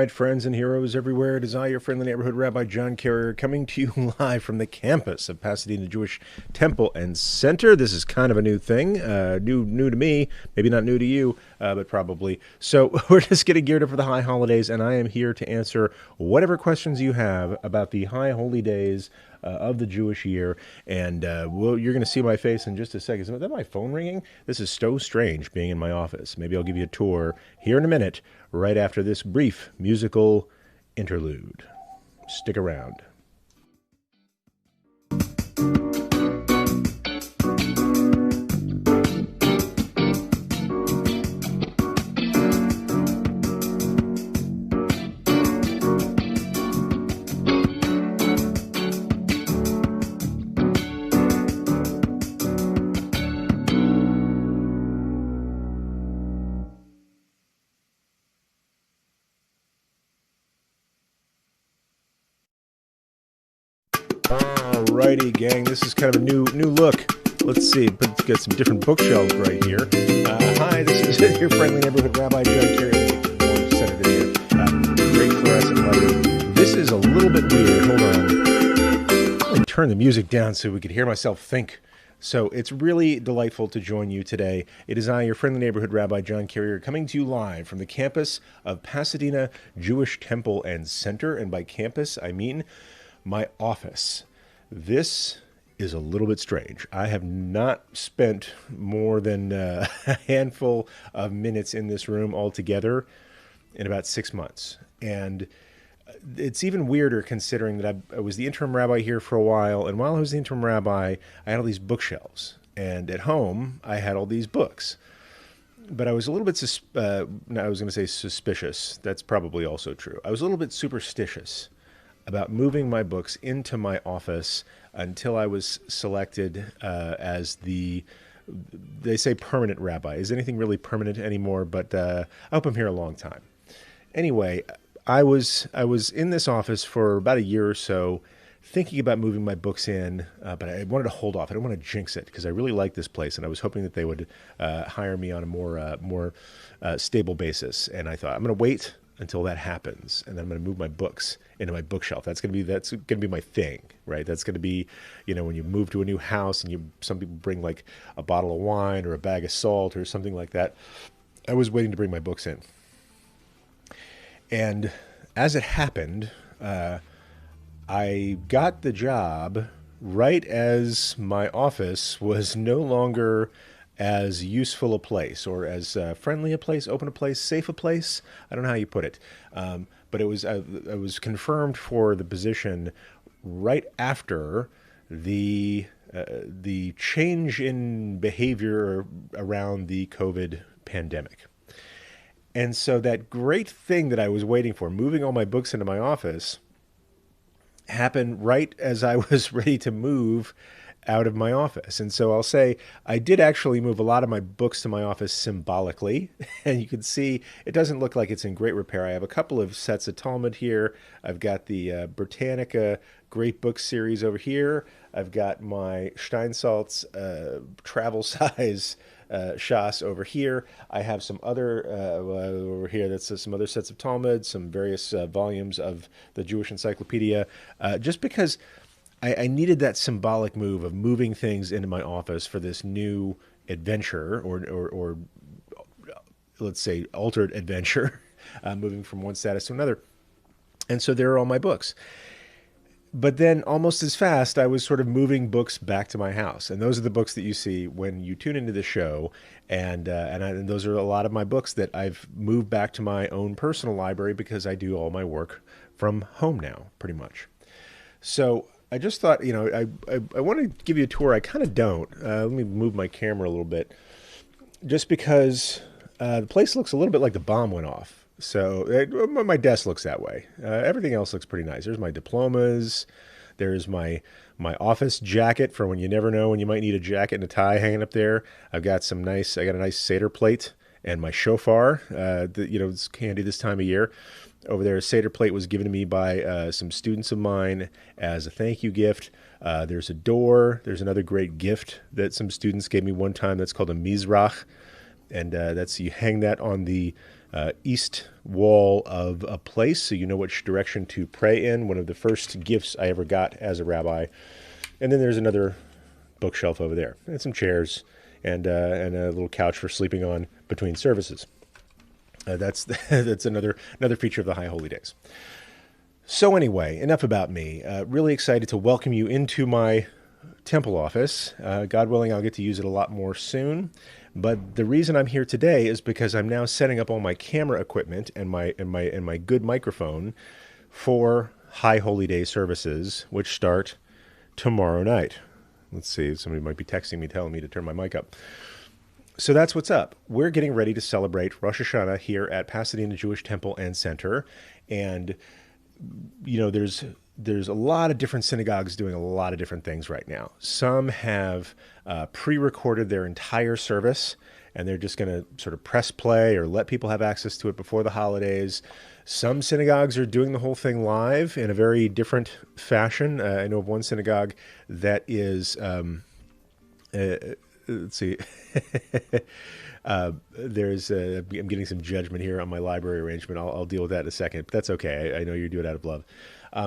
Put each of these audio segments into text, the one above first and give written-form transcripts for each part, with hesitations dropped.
right, friends and heroes everywhere. It is I, your friendly neighborhood Rabbi John Carrier, coming to you live from the campus of Pasadena Jewish Temple and Center. This is kind of a new thing, new to me, maybe not new to you, but probably. So we're just getting geared up for the high holidays, and I am here to answer whatever questions you have about the high holy days of the Jewish year. And you're going to see my face in just a second. Is that my phone ringing? This is so strange being in my office. Maybe I'll give you a tour here in a minute, right after this brief musical interlude. Stick around. Alrighty, gang, this is kind of a new look. Let's see, got some different bookshelves right here. Hi, this is your friendly neighborhood Rabbi John Carriers. Senator here. Great fluorescent lighting. This is a little bit weird. Hold on. Let me turn the music down so we could hear myself think. So it's really delightful to join you today. It is I, your friendly neighborhood Rabbi John Carrier, coming to you live from the campus of Pasadena Jewish Temple and Center. And by campus, I mean my office. This is a little bit strange. I have not spent more than a handful of minutes in this room altogether in about 6 months. And it's even weirder considering that I was the interim rabbi here for a while. And while I was the interim rabbi, I had all these bookshelves. And at home, I had all these books. But I was a little bit, I was going to say suspicious. That's probably also true. I was a little bit superstitious about moving my books into my office until I was selected as they say permanent rabbi. Is anything really permanent anymore? But I hope I'm here a long time. Anyway, I was in this office for about a year or so, thinking about moving my books in, but I wanted to hold off. I didn't want to jinx it because I really like this place, and I was hoping that they would hire me on a more stable basis. And I thought, I'm going to wait until that happens, and then I'm going to move my books into my bookshelf. That's going to be my thing, right? That's going to be, when you move to a new house and some people bring like a bottle of wine or a bag of salt or something like that. I was waiting to bring my books in, and as it happened, I got the job right as my office was no longer as useful a place, or as friendly a place, open a place, safe a place. I don't know how you put it. But it was I was confirmed for the position right after the change in behavior around the COVID pandemic. And so that great thing that I was waiting for, moving all my books into my office, happened right as I was ready to move out of my office. And so I'll say I did actually move a lot of my books to my office symbolically. And you can see it doesn't look like it's in great repair. I have a couple of sets of Talmud here. I've got the Britannica Great Book Series over here. I've got my Steinsaltz travel size Shas over here. I have some other over here. That's some other sets of Talmud, some various volumes of the Jewish Encyclopedia, just because I needed that symbolic move of moving things into my office for this new adventure, or let's say altered adventure, moving from one status to another. And so there are all my books. But then almost as fast, I was sort of moving books back to my house. And those are the books that you see when you tune into the show. And those are a lot of my books that I've moved back to my own personal library because I do all my work from home now, pretty much. So I just thought, I want to give you a tour. I kind of don't. Let me move my camera a little bit. Just because the place looks a little bit like the bomb went off. So my desk looks that way. Everything else looks pretty nice. There's my diplomas. There's my office jacket for when you never know when you might need a jacket and a tie hanging up there. I got a nice Seder plate and my shofar. It's handy this time of year. Over there, a Seder plate was given to me by some students of mine as a thank you gift. There's a door. There's another great gift that some students gave me one time that's called a mizrach. And you hang that on the east wall of a place, so you know which direction to pray in. One of the first gifts I ever got as a rabbi. And then there's another bookshelf over there, and some chairs, and a little couch for sleeping on between services. That's another feature of the High Holy Days. So anyway, enough about me. Really excited to welcome you into my temple office. God willing, I'll get to use it a lot more soon. But the reason I'm here today is because I'm now setting up all my camera equipment and my good microphone for High Holy Day services, which start tomorrow night. Let's see, somebody might be texting me telling me to turn my mic up. So that's what's up. We're getting ready to celebrate Rosh Hashanah here at Pasadena Jewish Temple and Center. And, you know, there's a lot of different synagogues doing a lot of different things right now. Some have pre-recorded their entire service, and they're just going to sort of press play or let people have access to it before the holidays. Some synagogues are doing the whole thing live in a very different fashion. I know of one synagogue that is, let's see, I'm getting some judgment here on my library arrangement. I'll deal with that in a second, but that's okay. I know you do it out of love.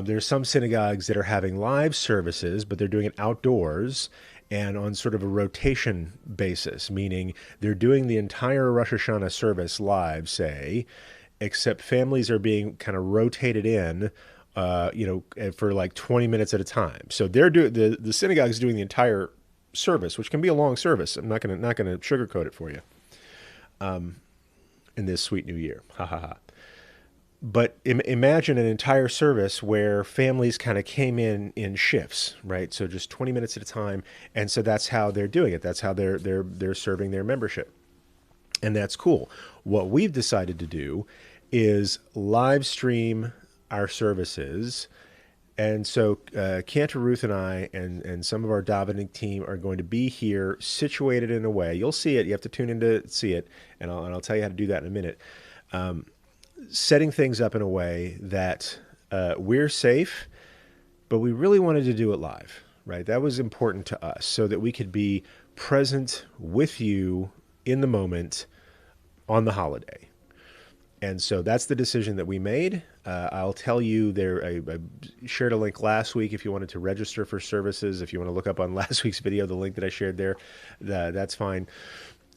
There's some synagogues that are having live services, but they're doing it outdoors and on sort of a rotation basis, meaning they're doing the entire Rosh Hashanah service live, say, except families are being kind of rotated in, for like 20 minutes at a time. So they're the synagogue is doing the entire service, which can be a long service. I'm not gonna sugarcoat it for you. In this sweet new year, ha ha ha. But imagine an entire service where families kind of came in shifts, right? So just 20 minutes at a time, and so that's how they're doing it. That's how they're serving their membership, and that's cool. What we've decided to do is live stream our services, and so Cantor Ruth and I and some of our davening team are going to be here, situated in a way. You'll see it. You have to tune in to see it, and I'll tell you how to do that in a minute. Setting things up in a way that we're safe, but we really wanted to do it live, right? That was important to us so that we could be present with you in the moment on the holiday. And so that's the decision that we made. I'll tell you I shared a link last week if you wanted to register for services. If you want to look up on last week's video, the link that I shared there, that's fine.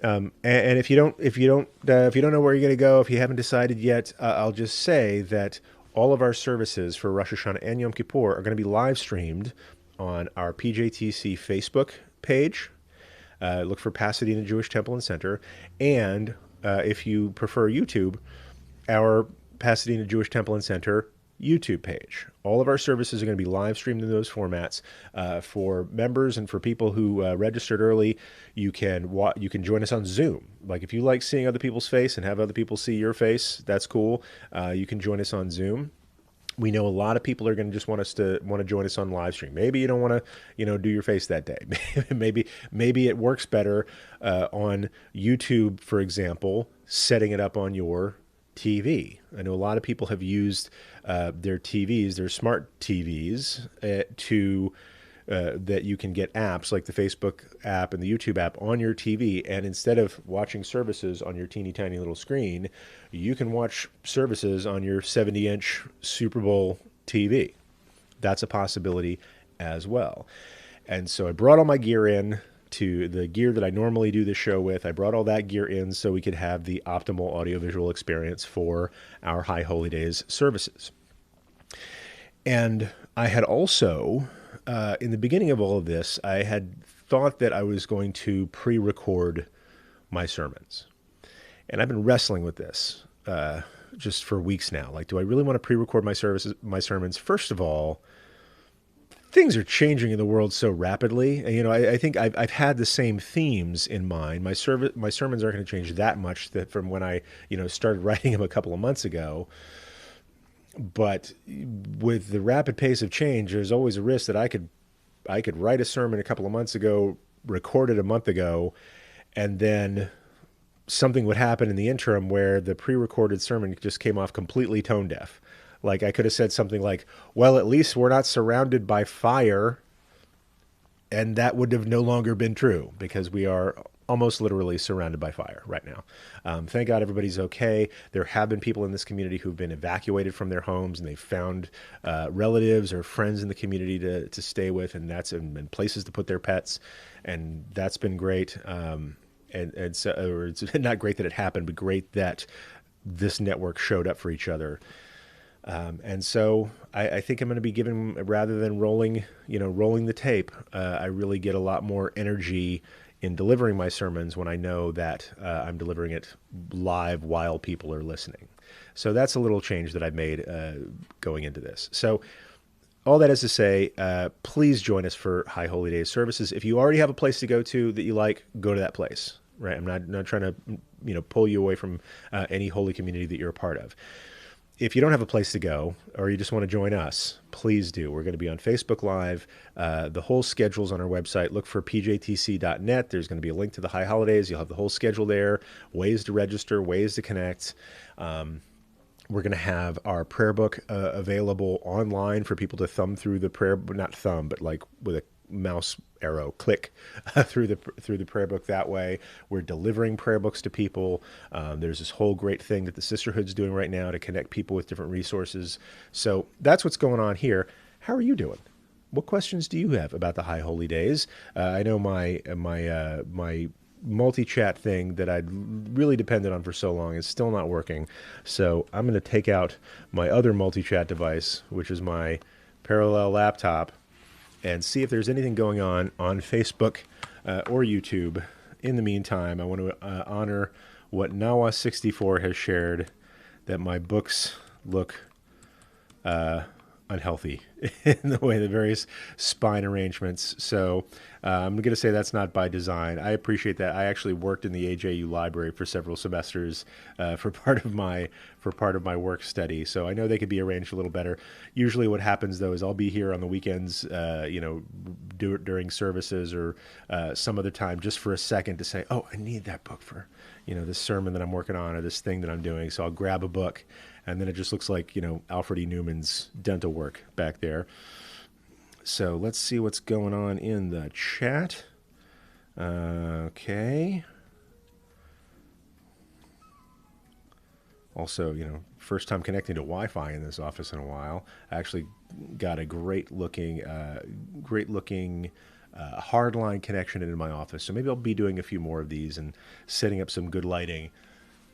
And if you don't know where you're going to go, if you haven't decided yet, I'll just say that all of our services for Rosh Hashanah and Yom Kippur are going to be live streamed on our PJTC Facebook page. Look for Pasadena Jewish Temple and Center. And if you prefer YouTube, our Pasadena Jewish Temple and Center YouTube page. All of our services are going to be live streamed in those formats. For members and for people who registered early, you can join us on Zoom. Like if you like seeing other people's face and have other people see your face, that's cool. You can join us on Zoom. We know a lot of people are going to just want to join us on live stream. Maybe you don't want to, do your face that day. maybe it works better on YouTube, for example, setting it up on your TV. I know a lot of people have used their TVs, their smart TVs, that you can get apps like the Facebook app and the YouTube app on your TV, and instead of watching services on your teeny tiny little screen, you can watch services on your 70-inch Super Bowl TV. That's a possibility as well. And so I brought all my gear in, to the gear that I normally do the show with. I brought all that gear in so we could have the optimal audiovisual experience for our High Holy Days services. And I had also, in the beginning of all of this, I had thought that I was going to pre-record my sermons. And I've been wrestling with this just for weeks now. Like, do I really want to pre-record my sermons? First of all, things are changing in the world so rapidly. And, I think I've had the same themes in mind. My sermons aren't going to change that much from when I, started writing them a couple of months ago. But with the rapid pace of change, there's always a risk that I could write a sermon a couple of months ago, record it a month ago, and then something would happen in the interim where the pre-recorded sermon just came off completely tone deaf. Like I could have said something like, well, at least we're not surrounded by fire. And that would have no longer been true because we are almost literally surrounded by fire right now. Thank God everybody's okay. There have been people in this community who've been evacuated from their homes, and they've found relatives or friends in the community to stay with, and that's and places to put their pets, and that's been great. And so, or it's not great that it happened, but great that this network showed up for each other. And so I think I'm going to be giving, rather than rolling the tape, I really get a lot more energy in delivering my sermons when I know that I'm delivering it live while people are listening. So that's a little change that I've made going into this. So all that is to say, please join us for High Holy Days services. If you already have a place to go to that you like, go to that place. Right? I'm not trying to pull you away from any holy community that you're a part of. If you don't have a place to go, or you just want to join us, please do. We're going to be on Facebook Live. The whole schedule's on our website. Look for PJTC.net. There's going to be a link to the High Holidays. You'll have the whole schedule there, ways to register, ways to connect. We're going to have our prayer book available online for people to thumb through the prayer, not thumb, but like with a mouse arrow click through the prayer book that way. We're delivering prayer books to people. There's this whole great thing that the Sisterhood's doing right now to connect people with different resources. So that's what's going on here. How are you doing? What questions do you have about the High Holy Days? I know my multi-chat thing that I'd really depended on for so long is still not working. So I'm going to take out my other multi-chat device, which is my parallel laptop, and see if there's anything going on Facebook or YouTube. In the meantime, I want to honor what Nawa64 has shared, that my books look unhealthy in the way the various spine arrangements. So I'm going to say that's not by design. I appreciate that. I actually worked in the AJU library for several semesters for part of my work study. So I know they could be arranged a little better. Usually what happens though is I'll be here on the weekends, during services or some other time just for a second to say, oh, I need that book for, this sermon that I'm working on or this thing that I'm doing. So I'll grab a book. And then it just looks like, Alfred E. Newman's dental work back there. So let's see what's going on in the chat. Okay. Also, first time connecting to Wi-Fi in this office in a while. I actually got a great looking hardline connection into my office. So maybe I'll be doing a few more of these and setting up some good lighting.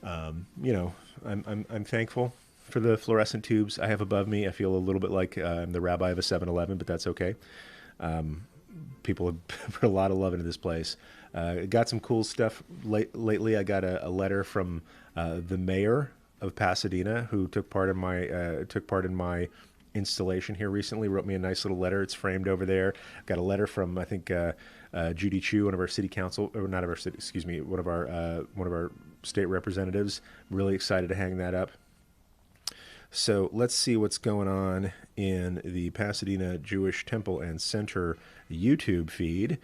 I'm thankful for the fluorescent tubes I have above me. I feel a little bit like I'm the rabbi of a 7-Eleven, but that's okay. People have put a lot of love into this place. Got some cool stuff lately. I got a letter from the mayor of Pasadena, who took part in my installation here recently. Wrote me a nice little letter. It's framed over there. Got a letter from I think Judy Chu, one of our city council, or not of our city, excuse me, one of our state representatives. I'm really excited to hang that up. So let's see what's going on in the Pasadena Jewish Temple and Center YouTube feed.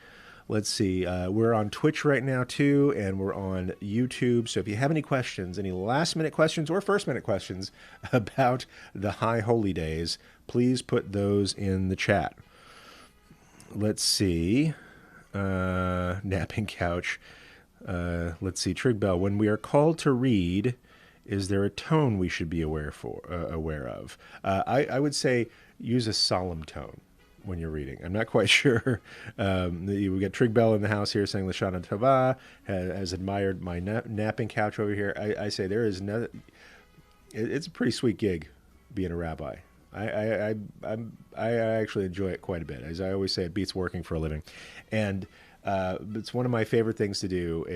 Let's see. We're on Twitch right now, too, and we're on YouTube. So if you have any questions, any last-minute questions or first-minute questions about the High Holy Days, please put those in the chat. Let's see. Napping couch. Let's see. Trig Bell. When we are called to read, is there a tone we should be aware of? I would say use a solemn tone when you're reading. I'm not quite sure. We got Trig Bell in the house here saying Lashana Tova, has admired my napping couch over here. I say there is no. It's a pretty sweet gig being a rabbi. I actually enjoy it quite a bit. As I always say, it beats working for a living, and it's one of my favorite things to do.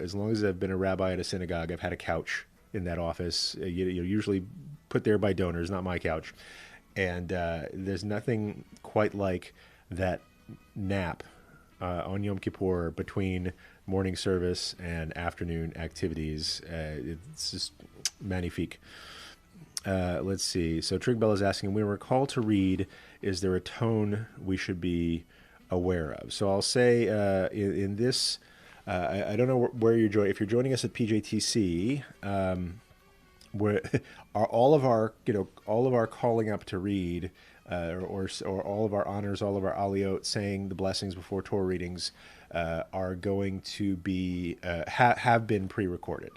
As long as I've been a rabbi at a synagogue, I've had a couch in that office, usually put there by donors, not my couch. And there's nothing quite like that nap on Yom Kippur between morning service and afternoon activities. It's just magnifique. Let's see. So Trig Bell is asking, when we're called to read, is there a tone we should be aware of? So I'll say in this, I don't know where you're joining. If you're joining us at PJTC, where are all of our calling up to read or all of our honors, all of our aliyot, saying the blessings before Torah readings are going to be have been pre-recorded.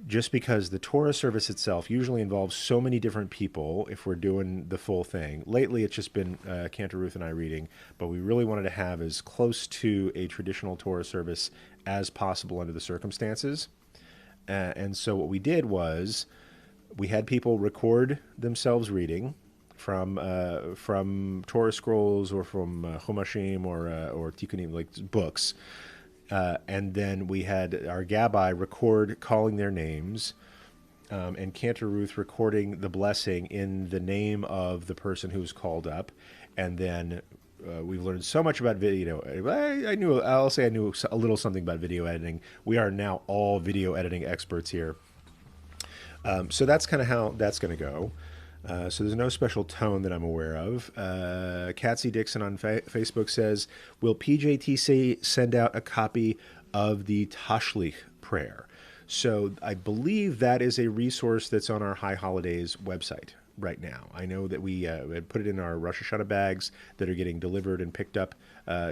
Just because the Torah service itself usually involves so many different people if we're doing the full thing. Lately, it's just been Cantor Ruth and I reading, but we really wanted to have as close to a traditional Torah service as possible under the circumstances. And so what we did was we had people record themselves reading from Torah scrolls or from Chumashim or Tikkunim, like books. And then we had our Gabbai record calling their names, and Cantor Ruth recording the blessing in the name of the person who was called up. And then we've learned so much about video. I'll say I knew a little something about video editing. We are now all video editing experts here. So that's kind of how that's going to go. So there's no special tone that I'm aware of. Katsy Dixon on Facebook says, will PJTC send out a copy of the Tashlich prayer? So I believe that is a resource that's on our High Holidays website right now. I know that we had put it in our Rosh Hashanah bags that are getting delivered and picked up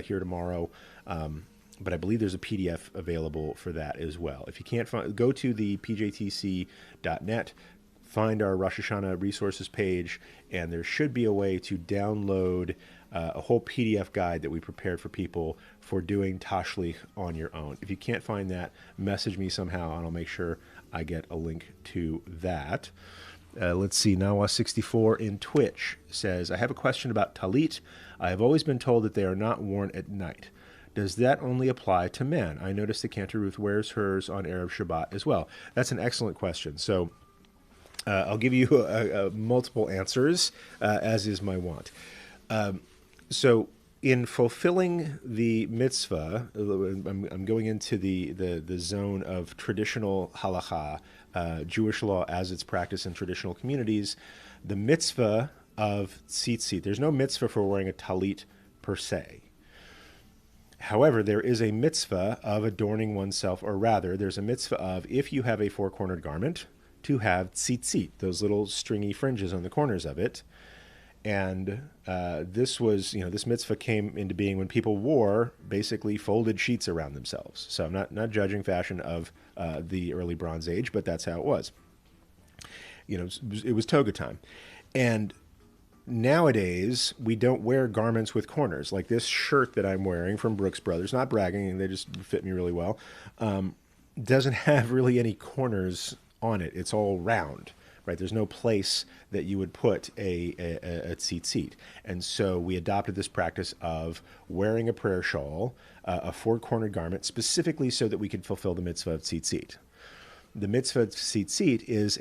here tomorrow. But I believe there's a PDF available for that as well. If you can't find, go to the PJTC.net, find our Rosh Hashanah resources page, and there should be a way to download a whole PDF guide that we prepared for people for doing Tashlich on your own. If you can't find that, message me somehow, and I'll make sure I get a link to that. Let's see, Nawa64 in Twitch says, I have a question about Talit. I have always been told that they are not worn at night. Does that only apply to men? I noticed that Cantor Ruth wears hers on Erev Shabbat as well. That's an excellent question. So I'll give you multiple answers, as is my wont. So in fulfilling the mitzvah, I'm going into the zone of traditional halacha, Jewish law as it's practiced in traditional communities. The mitzvah of tzitzit, there's no mitzvah for wearing a tallit per se. However, there is a mitzvah of adorning oneself, or rather, there's a mitzvah of, if you have a four-cornered garment, to have tzitzit, those little stringy fringes on the corners of it. And this was, this mitzvah came into being when people wore basically folded sheets around themselves. So I'm not judging fashion of the early Bronze Age, but that's how it was. It was toga time. And nowadays, we don't wear garments with corners. Like this shirt that I'm wearing from Brooks Brothers, not bragging, they just fit me really well, doesn't have really any corners on it. It's all round, right? There's no place that you would put a tzitzit. And so we adopted this practice of wearing a prayer shawl, a four-cornered garment, specifically so that we could fulfill the mitzvah of tzitzit. The mitzvah of tzitzit is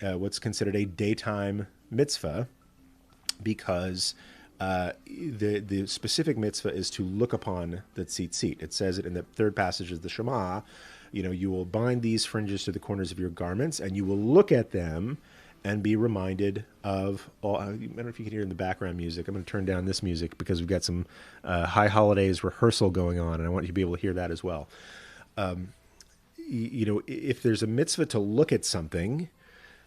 what's considered a daytime mitzvah, because the specific mitzvah is to look upon the tzitzit. It says it in the third passage of the Shema. You will bind these fringes to the corners of your garments, and you will look at them and be reminded of all. I don't know if you can hear in the background music. I'm going to turn down this music because we've got some High Holidays rehearsal going on, and I want you to be able to hear that as well. If there's a mitzvah to look at something,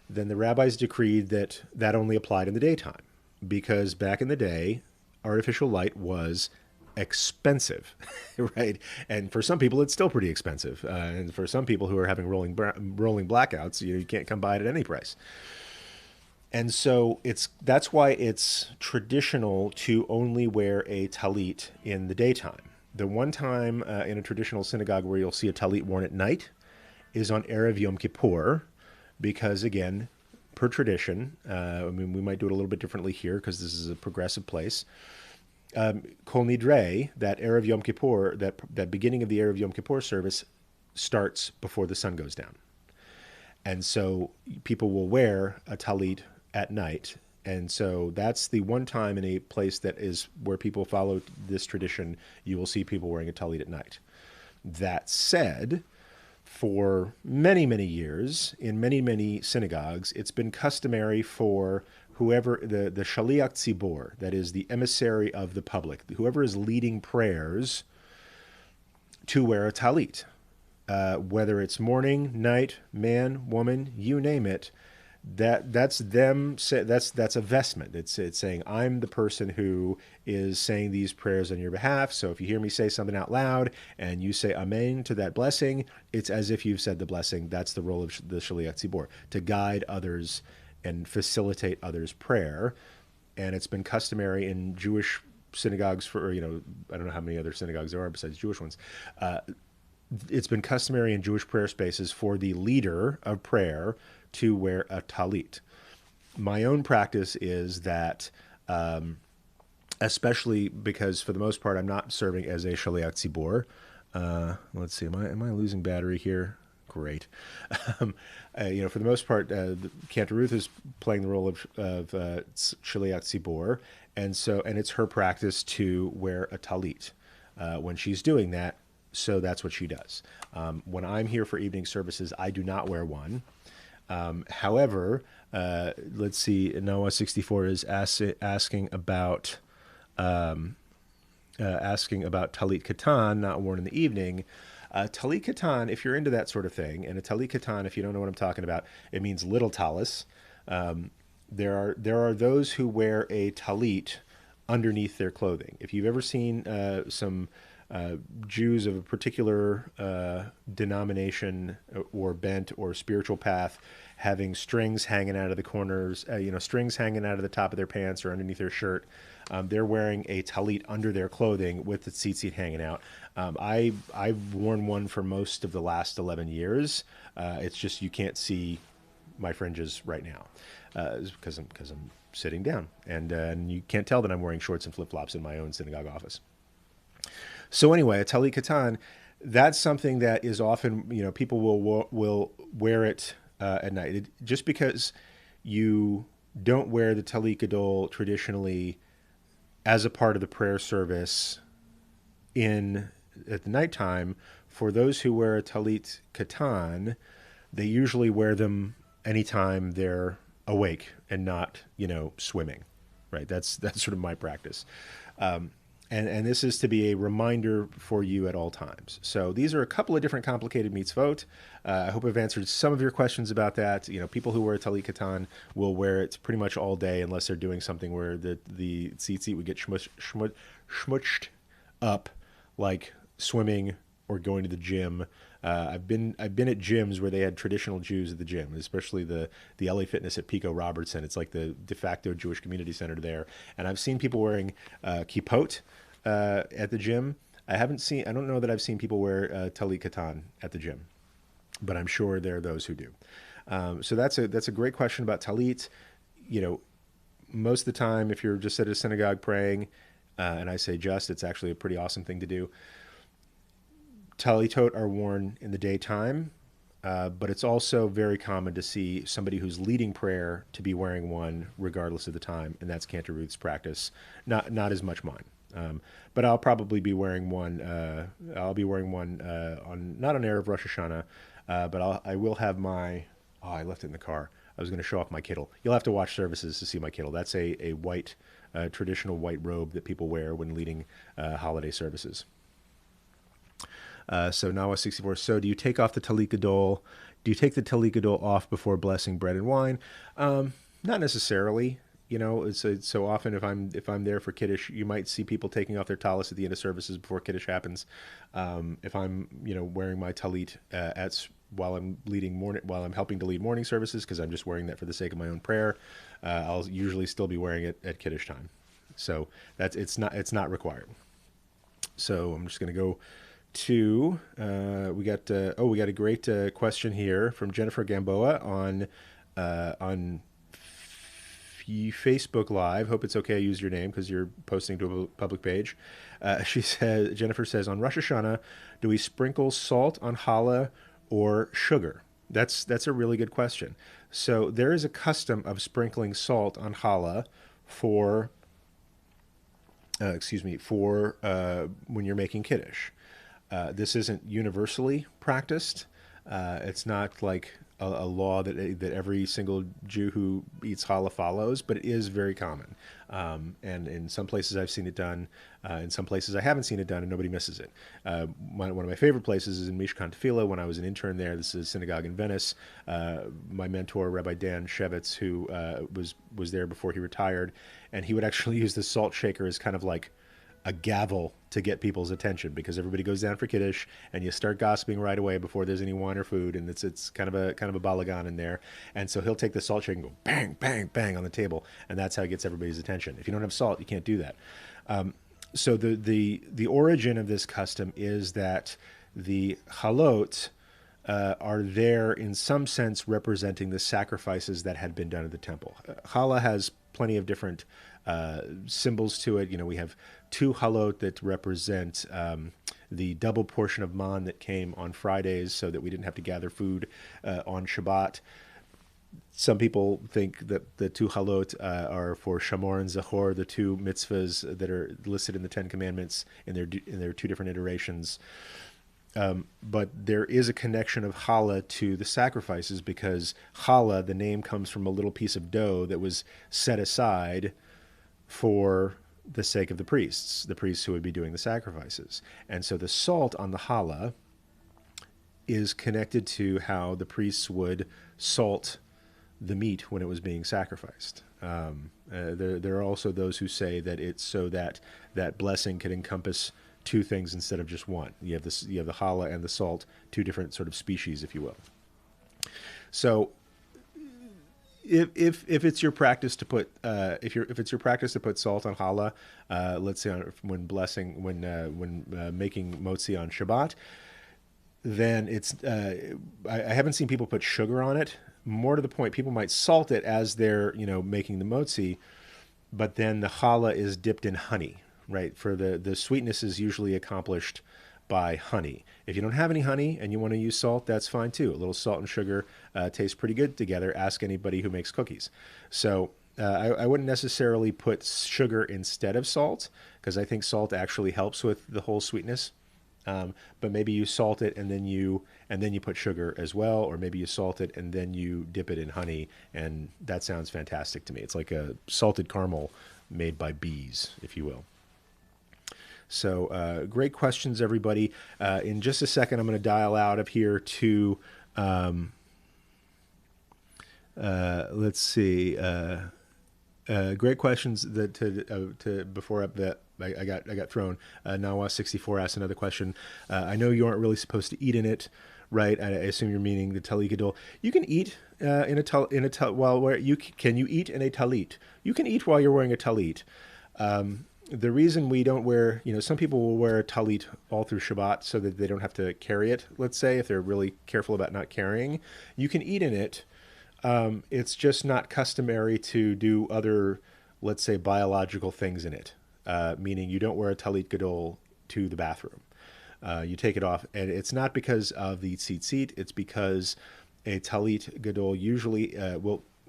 then the rabbis decreed that only applied in the daytime, because back in the day, artificial light was expensive, right? And for some people, it's still pretty expensive. And for some people who are having rolling blackouts, you can't come by it at any price. And so that's why it's traditional to only wear a tallit in the daytime. The one time in a traditional synagogue where you'll see a tallit worn at night is on Erev Yom Kippur, because again, per tradition, we might do it a little bit differently here because this is a progressive place. Kol Nidre, that Erev Yom Kippur, that beginning of the Erev Yom Kippur service starts before the sun goes down. And so people will wear a tallit at night. And so that's the one time in a place that is where people follow this tradition, you will see people wearing a tallit at night. That said, for many, many years, in many, many synagogues, it's been customary for whoever, the shaliach tzibor, that is the emissary of the public, whoever is leading prayers, to wear a tallit. Whether it's morning, night, man, woman, you name it, that's them. That's a vestment. It's saying I'm the person who is saying these prayers on your behalf. So if you hear me say something out loud and you say amen to that blessing, it's as if you've said the blessing. That's the role of the shaliach tzibor, to guide others and facilitate others' prayer. And it's been customary in Jewish synagogues for, I don't know how many other synagogues there are besides Jewish ones. It's been customary in Jewish prayer spaces for the leader of prayer to wear a talit. My own practice is that, especially because for the most part I'm not serving as a shaliach tzibor. Let's see, am I losing battery here? Great. For the most part, Cantor Ruth is playing the role of shaliach tzibor, and it's her practice to wear a talit when she's doing that. So that's what she does. When I'm here for evening services, I do not wear one. However, let's see, Noah 64 is asking about talit katan, not worn in the evening. Talit katan, if you're into that sort of thing, and a talit katan, if you don't know what I'm talking about, it means little tallis. There are those who wear a talit underneath their clothing. If you've ever seen some Jews of a particular denomination or bent or spiritual path having strings hanging out of the corners, strings hanging out of the top of their pants or underneath their shirt. They're wearing a talit under their clothing with the tzitzit hanging out. I've worn one for most of the last 11 years. It's just you can't see my fringes right now because I'm sitting down, and you can't tell that I'm wearing shorts and flip-flops in my own synagogue office. So anyway, a talit katan, that's something that is often, people will wear it at night. Just because you don't wear the talit gadol traditionally as a part of the prayer service at the nighttime, for those who wear a talit katan, they usually wear them anytime they're awake and not, swimming, right? That's sort of my practice. And this is to be a reminder for you at all times. So these are a couple of different complicated mitzvot. I hope I've answered some of your questions about that. People who wear a talit katan will wear it pretty much all day unless they're doing something where the tzitzit would get shmushed up, like swimming or going to the gym. I've been at gyms where they had traditional Jews at the gym, especially the LA Fitness at Pico Robertson. It's like the de facto Jewish community center there. And I've seen people wearing kippot at the gym. I don't know that I've seen people wear talit katan at the gym, but I'm sure there are those who do. So that's a great question about talit. Most of the time, if you're just at a synagogue praying, and I say it's actually a pretty awesome thing to do. Talitot are worn in the daytime, but it's also very common to see somebody who's leading prayer to be wearing one regardless of the time, and that's Cantor Ruth's practice. Not as much mine, but I'll probably be wearing one. I'll be wearing one not on Erev Rosh Hashanah, but I will have my. Oh, I left it in the car. I was going to show off my kittel. You'll have to watch services to see my kittel. That's a white, traditional white robe that people wear when leading holiday services. So Nawa 64. So do you take off the talit gadol? Do you take the talit gadol off before blessing bread and wine? Not necessarily. It's so often if I'm there for Kiddush, you might see people taking off their talis at the end of services before Kiddush happens. If I'm wearing my talit while I'm helping to lead morning services, because I'm just wearing that for the sake of my own prayer, I'll usually still be wearing it at Kiddush time. So it's not required. So I'm just going to go to we got a great question here from Jennifer Gamboa on Facebook Live. Hope it's okay I use your name because you're posting to a public page. Jennifer says, on Rosh Hashanah, do we sprinkle salt on challah or sugar? That's a really good question. So there is a custom of sprinkling salt on challah for when you're making Kiddush. This isn't universally practiced. It's not like a law that every single Jew who eats challah follows, but it is very common. And in some places I've seen it done. In some places I haven't seen it done, and nobody misses it. One of my favorite places is in Mishkan Tefillah. When I was an intern there, this is a synagogue in Venice. My mentor, Rabbi Dan Shevitz, who was there before he retired, and he would actually use the salt shaker as kind of like a gavel to get people's attention, because everybody goes down for Kiddush and you start gossiping right away before there's any wine or food, and it's kind of a balagan in there. And so he'll take the salt shaker and go bang, bang, bang on the table, and that's how he gets everybody's attention. If you don't have salt, you can't do that. So the origin of this custom is that the halot are there in some sense representing the sacrifices that had been done at the temple. Challah has plenty of different symbols to it. You know, we have two halot that represent the double portion of man that came on Fridays, so that we didn't have to gather food on Shabbat. Some people think that the two halot are for Shamor and Zachor, the two mitzvahs that are listed in the Ten Commandments in their two different iterations. But there is a connection of challah to the sacrifices, because challah, the name, comes from a little piece of dough that was set aside for the sake of the priests who would be doing the sacrifices. And so the salt on the challah is connected to how the priests would salt the meat when it was being sacrificed. There are also those who say that it's so that that blessing could encompass two things instead of just one. You have the challah and the salt, two different sort of species, if you will. So if it's your practice to put if it's your practice to put salt on challah, let's say when making motzi on Shabbat, then it's I haven't seen people put sugar on it. More to the point, people might salt it as they're making the motzi, but then the challah is dipped in honey, right? For the sweetness is usually accomplished by honey. If you don't have any honey and you want to use salt, that's fine too. A little salt and sugar tastes pretty good together. Ask anybody who makes cookies. So I wouldn't necessarily put sugar instead of salt, because I think salt actually helps with the whole sweetness. But maybe you salt it and then you put sugar as well, or maybe you salt it and then you dip it in honey, and that sounds fantastic to me. It's like a salted caramel made by bees, if you will. So great questions, everybody. In just a second, I'm going to dial out of here to, let's see, great questions that to before that I got thrown. Nawa64 asked another question. I know you aren't really supposed to eat in it, right? I assume you're meaning the talit gadol. You can eat can you eat in a talit? You can eat while you're wearing a talit. The reason we don't wear, some people will wear a talit all through Shabbat so that they don't have to carry it, let's say, if they're really careful about not carrying. You can eat in it. It's just not customary to do other, let's say, biological things in it, meaning you don't wear a talit gadol to the bathroom. You take it off, and it's not because of the tzitzit. It's because a talit gadol usually,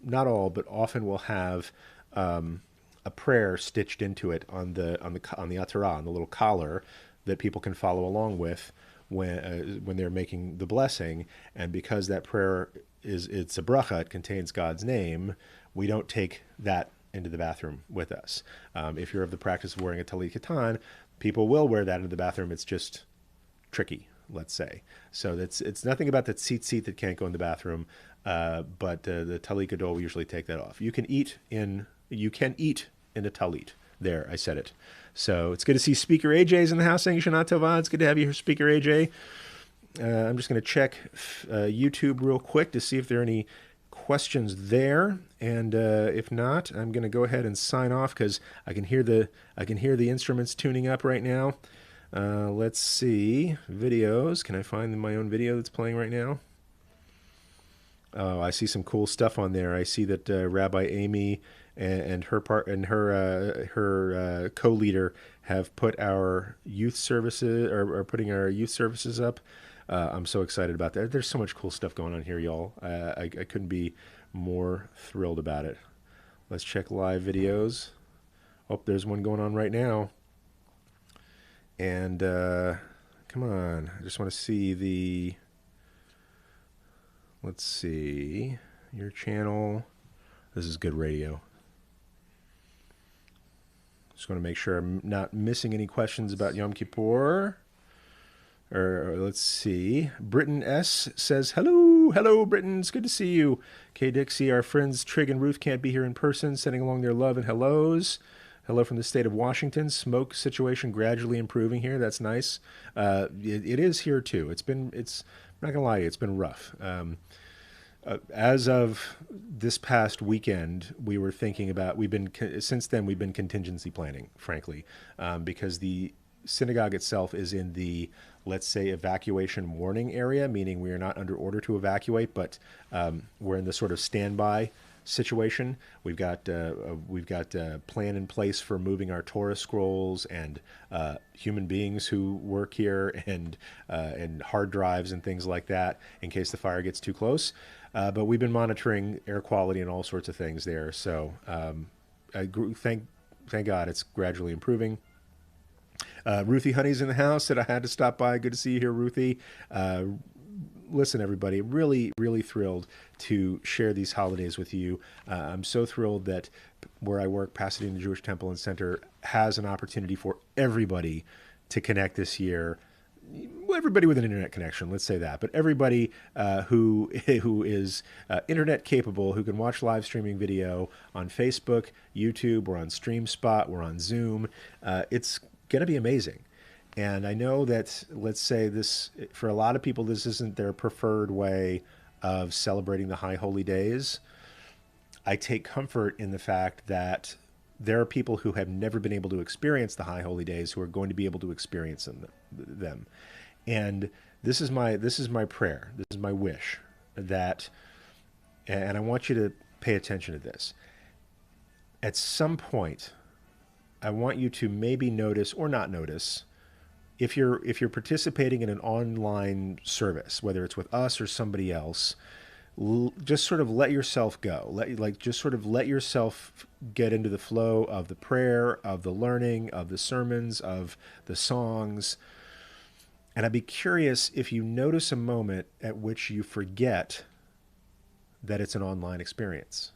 not all, but often will have a prayer stitched into it on the atara, on the little collar that people can follow along with when they're making the blessing. And because that prayer it's a bracha, it contains God's name, we don't take that into the bathroom with us. If you're of the practice of wearing a talit katan, people will wear that into the bathroom. It's just tricky, let's say. So it's nothing about the tzitzit that can't go in the bathroom, but the talit gadol, we usually take that off. You can eat in a talit. There, I said it. So it's good to see Speaker AJ's in the house saying Shana Tova. It's good to have you here, Speaker AJ. I'm just going to check YouTube real quick to see if there are any questions there, and if not, I'm going to go ahead and sign off because I can hear the instruments tuning up right now. Let's see, videos. Can I find my own video that's playing right now? Oh, I see some cool stuff on there. I see that Rabbi Amy and her co-leader have put our youth services or are putting our youth services up. I'm so excited about that. There's so much cool stuff going on here, y'all. I couldn't be more thrilled about it. Let's check live videos. Oh, there's one going on right now. And come on, I just want to see the Let's see. Your channel. This is good radio. Just want to make sure I'm not missing any questions about Yom Kippur. Or let's see. Britton S says, hello. Hello, Britton. It's good to see you. K. Dixie, our friends Trig and Ruth can't be here in person, sending along their love and hellos. Hello from the state of Washington. Smoke situation gradually improving here. That's nice. It is here too. I'm not gonna lie to you, it's been rough. As of this past weekend, we were thinking about, since then we've been contingency planning, frankly, because the synagogue itself is in the, let's say, evacuation warning area, meaning we are not under order to evacuate, but we're in the sort of standby situation. We've got a plan in place for moving our Torah scrolls and human beings who work here and hard drives and things like that in case the fire gets too close. But we've been monitoring air quality and all sorts of things there. So thank God it's gradually improving. Ruthie Honey's in the house. Said I had to stop by. Good to see you here, Ruthie. Listen, everybody, really, really thrilled to share these holidays with you. I'm so thrilled that where I work, Pasadena Jewish Temple and Center, has an opportunity for everybody to connect this year. Well, everybody with an internet connection, let's say that, but everybody who is internet capable, who can watch live streaming video on Facebook, YouTube, we're on StreamSpot, we're on Zoom. It's going to be amazing. And I know that, let's say this, for a lot of people, this isn't their preferred way of celebrating the high holy days. I take comfort in the fact that there are people who have never been able to experience the high holy days who are going to be able to experience them. And this is my prayer. This is my wish that, and I want you to pay attention to this. At some point, I want you to maybe notice or not notice, if you're participating in an online service, whether it's with us or somebody else, just sort of let yourself go. Just sort of let yourself get into the flow of the prayer, of the learning, of the sermons, of the songs. And I'd be curious if you notice a moment at which you forget that it's an online experience.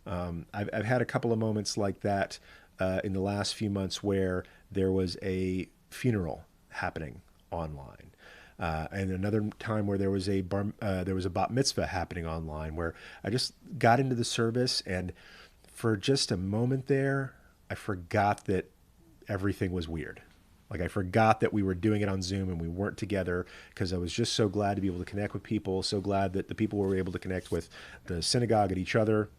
I've had a couple of moments like that in the last few months where there was a funeral happening online. And another time where there was a bat mitzvah happening online, where I just got into the service and for just a moment there, I forgot that everything was weird. Like I forgot that we were doing it on Zoom and we weren't together, because I was just so glad to be able to connect with people, so glad that the people were able to connect with the synagogue and each other,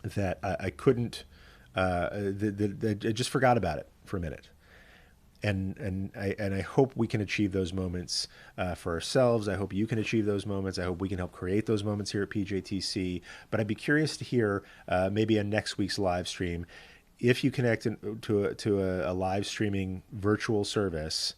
that I couldn't, I just forgot about it for a minute. And I hope we can achieve those moments for ourselves. I hope you can achieve those moments. I hope we can help create those moments here at PJTC. But I'd be curious to hear maybe on next week's live stream, if you connect to a live streaming virtual service,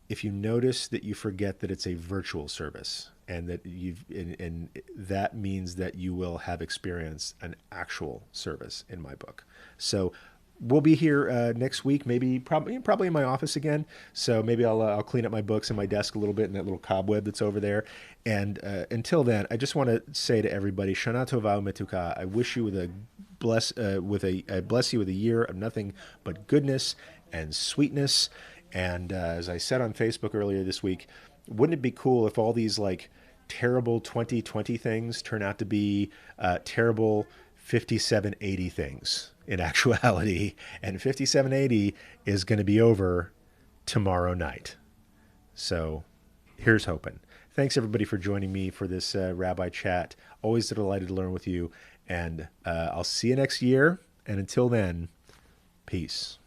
if you notice that you forget that it's a virtual service, and that and that means that you will have experienced an actual service in my book. So we'll be here next week, probably in my office again. So maybe I'll clean up my books and my desk a little bit and that little cobweb that's over there. And until then, I just want to say to everybody, Shana Tova Umetuka. I wish you I bless you with a year of nothing but goodness and sweetness. And as I said on Facebook earlier this week, wouldn't it be cool if all these like terrible 2020 things turn out to be terrible 5780 things in actuality, and 5780 is going to be over tomorrow night. So here's hoping. Thanks everybody for joining me for this Rabbi Chat. Always delighted to learn with you, and I'll see you next year. And until then, peace.